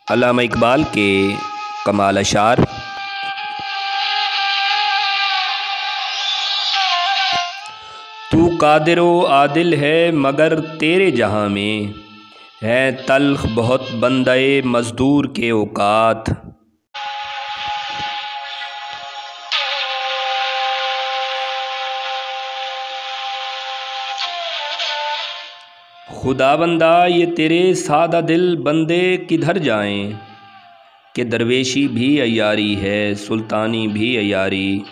अल्लामा इकबाल के कमाल अशार। तू कादिर व आदिल है मगर तेरे जहाँ में है तल्ख बहुत बंदे मज़दूर के औकात। खुदाबंदा ये तेरे सादा दिल बंदे किधर जाएं कि दरवेशी भी अयारी है सुल्तानी भी अयारी।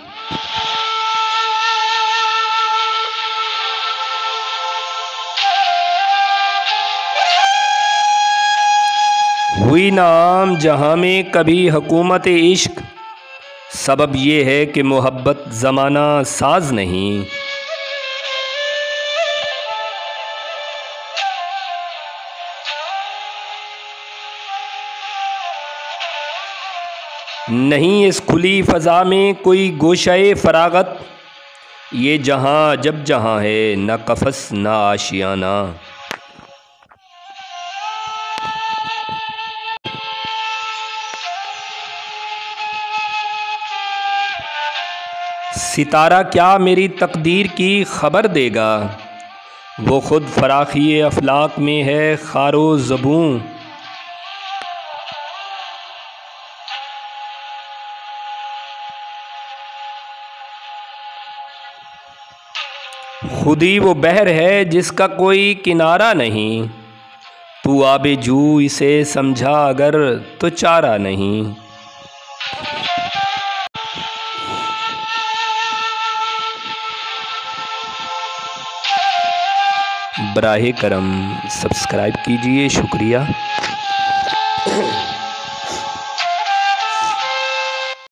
हुई नाम जहाँ में कभी हुकूमत इश्क, सबब ये है कि मोहब्बत ज़माना साज नहीं। नहीं इस खुली फ़ज़ा में कोई गोशाए फ़रागत, ये जहाँ जब जहाँ है न कफ़स न आशियाना। सितारा क्या मेरी तकदीर की खबर देगा, वो ख़ुद फ़राख़ी अफ़लाक में है ख़ारो ज़बूं। खुदी वो बहर है जिसका कोई किनारा नहीं, तू आबे जू इसे समझा अगर तो चारा नहीं। बराहे करम सब्सक्राइब कीजिए, शुक्रिया।